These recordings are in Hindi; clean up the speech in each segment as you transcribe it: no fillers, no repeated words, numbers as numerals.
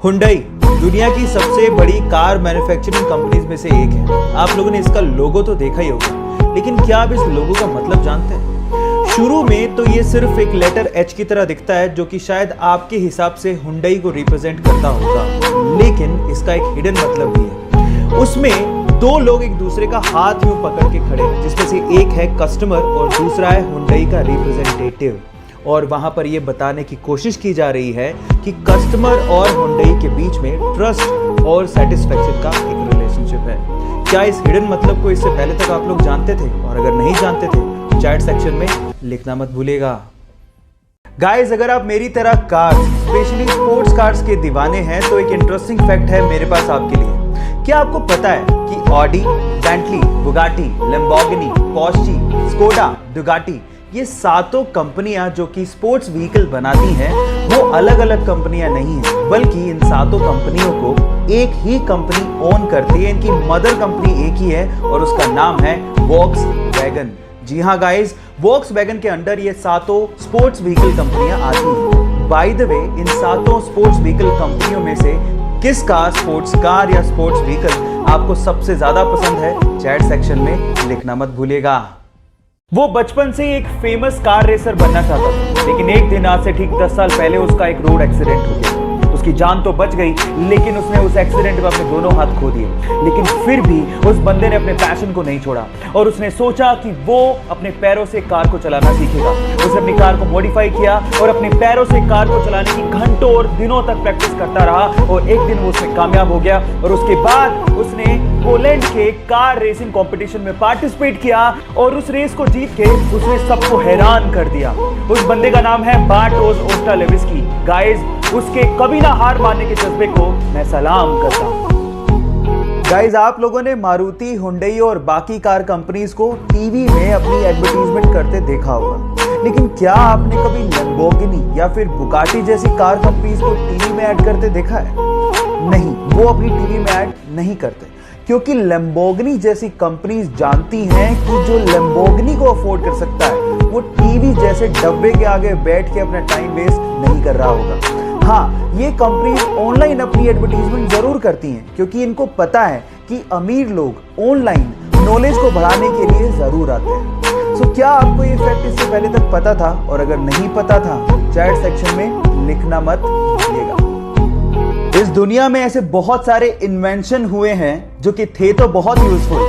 हुंडई दुनिया की सबसे बड़ी कार मैन्युफैक्चरिंग कंपनीज में से एक है। आप लोगों ने इसका लोगो तो देखा ही होगा, लेकिन क्या आप इस लोगो का मतलब जानते हैं? शुरू में तो ये सिर्फ एक लेटर एच की तरह दिखता है, जो कि शायद आपके हिसाब से हुंडई को रिप्रेजेंट करता होगा, लेकिन इसका एक हिडन मतलब भी है। उसमें दो लोग एक दूसरे का हाथ यूं पकड़ के खड़े हैं, जिसमें से एक है कस्टमर और दूसरा है हुंडई का रिप्रेजेंटेटिव। और वहां पर यह बताने की कोशिश की जा रही है कि कस्टमर और हुंडई के बीच में ट्रस्ट और सेटिस्फेक्शन का एक रिलेशनशिप है। क्या इस हिडन मतलब को इससे पहले तक आप लोग जानते थे? और अगर नहीं जानते थे तो चैट सेक्शन में लिखना मत भूलिएगा। गाइस, अगर आप मेरी तरह कार्स, स्पेशली स्पोर्ट्स कार्स के दीवाने हैं, तो एक इंटरेस्टिंग फैक्ट है मेरे पास आपके लिए। क्या आपको पता है कि Audi, Bentley, Bugatti, Lamborghini, Porsche, Skoda, Ducati, ये सातों कंपनियां जो कि स्पोर्ट्स व्हीकल बनाती हैं, वो अलग अलग कंपनियां नहीं हैं, बल्कि इन सातों कंपनियों को एक ही कंपनी ओन करती है। इनकी मदर कंपनी एक ही है और उसका नाम है वॉक्सवैगन। जी हाँ गाइस, वॉक्सवैगन के अंडर ये सातों स्पोर्ट्स व्हीकल कंपनियां आती हैं। बाय द वे, इन सातों स्पोर्ट्स व्हीकल कंपनियों में से किसका स्पोर्ट्स कार या स्पोर्ट्स व्हीकल आपको सबसे ज्यादा पसंद है? चैट सेक्शन में लिखना मत भूलिएगा। वो बचपन से एक फेमस कार रेसर बनना चाहता था, लेकिन एक दिन आज से ठीक 10 साल पहले उसका एक रोड एक्सीडेंट हो गया। उसकी जान तो बच गई, लेकिन उसने उस एक्सीडेंट में अपने दोनों हाथ खो दिए। लेकिन फिर भी उस बंदे ने अपने पैशन को नहीं छोड़ा और उसने सोचा कि वो अपने पैरों से कार को चलाना सीखेगा। उसने अपनी कार को मॉडिफाई किया और अपने पैरों से कार को चलाने की घंटों और दिनों तक प्रैक्टिस करता रहा और एक दिन वो उसमें कामयाब हो गया। और उसके बाद उसने पोलैंड के कार रेसिंग कंपटीशन में पार्टिसिपेट किया और उस रेस को जीत के उसने सबको हैरान कर दिया। उस बंदे का नाम है बार्टोस ओस्टालेविस्की। गाइस, उसके कभी ना हार मानने के जज्बे को मैं सलाम करता हूं। गाइस, आप लोगों ने मारुति, हुंडई और बाकी कार कंपनीज को टीवी में अपनी एडवर्टीजमेंट करते देखा होगा, लेकिन क्या आपने कभी लैम्बोर्गिनी या फिर बुगाटी जैसी कार कंपनीज को टीवी में ऐड करते देखा है? नहीं, वो अपनी टीवी में ऐड नहीं करते, क्योंकि लैम्बोर्गिनी जैसी कंपनीज जानती हैं कि जो लैम्बोर्गिनी को अफोर्ड कर सकता है, वो टीवी जैसे डब्बे के आगे बैठ के अपना टाइम वेस्ट नहीं कर रहा होगा। हाँ, ये कंपनीज ऑनलाइन अपनी एडवर्टीजमेंट जरूर करती हैं, क्योंकि इनको पता है कि अमीर लोग ऑनलाइन नॉलेज को बढ़ाने के लिए जरूर आते हैं। सो क्या आपको ये फैक्ट इससे पहले तक पता था? और अगर नहीं पता था तो चैट सेक्शन में लिखना मत भूलिएगा। इस दुनिया में ऐसे बहुत सारे इन्वेंशन हुए हैं जो कि थे तो बहुत यूजफुल,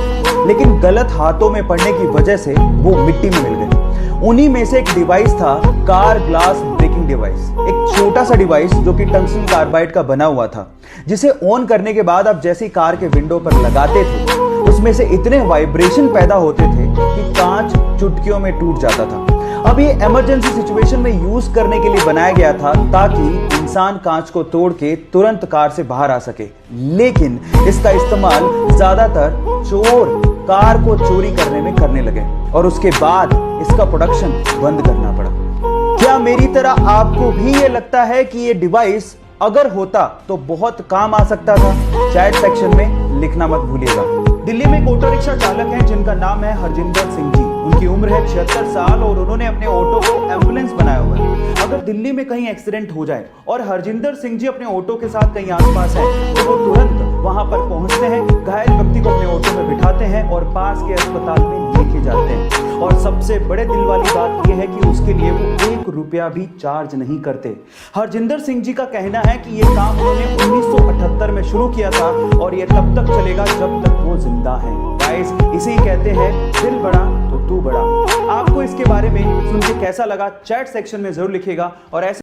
लेकिन गलत हाथों में पड़ने की वजह से वो मिट्टी में मिल गए। उन्हीं में से एक डिवाइस था कार ग्लास ब्रेकिंग डिवाइस। एक छोटा सा डिवाइस जो कि टंगस्टन कार्बाइड का बना हुआ था, जिसे ऑन करने के बाद आप जैसी कार के विंडो पर लगाते थे, उसमें से इतने वाइब्रेशन पैदा होते थे कि कांच चुटकियों में टूट जाता था। अब ये इमरजेंसी सिचुएशन में यूज करने के लिए बनाया गया था, ताकि इंसान कांच को तोड़ के तुरंत कार से बाहर आ सके। लेकिन इसका इस्तेमाल ज्यादातर चोर कार को चोरी करने में करने लगे और उसके बाद इसका प्रोडक्शन बंद करना पड़ा। क्या मेरी तरह आपको भी ये लगता है कि ये डिवाइस अगर होता तो बहुत काम आ सकता था? चैट सेक्शन में लिखना मत भूलिएगा। दिल्ली में एक ऑटो रिक्शा चालक हैं जिनका नाम है हरजिंदर सिंह जी। उनकी उम्र है 76 साल और उन्होंने अपने ऑटो को एम्बुलेंस बनाया हुआ है। अगर दिल्ली में कहीं एक्सीडेंट हो जाए और हरजिंदर सिंह जी अपने ऑटो के साथ कहीं आसपास हैं, तो वो तुरंत वहां पर पहुंचते हैं, घायल व्यक्ति को अपने ऑटो में बिठाते हैं और पास के अस्पताल में लेके जाते हैं। और सबसे बड़े दिल वाली बात यह है कि उसके लिए वो 1 रुपया भी चार्ज नहीं करते। हरजिंदर सिंह जी का कहना है कि ये काम उन्होंने 1978 में शुरू किया था और ये तब तक चलेगा जब तक वो जिंदा है। गाइस, इसे ही कहते हैं दिल बड़ा तो तू बड़ा। आपको इसके बारे में सुन के कैसा लगा? चैट सेक्शन में जरूर लिखिएगा और ऐसे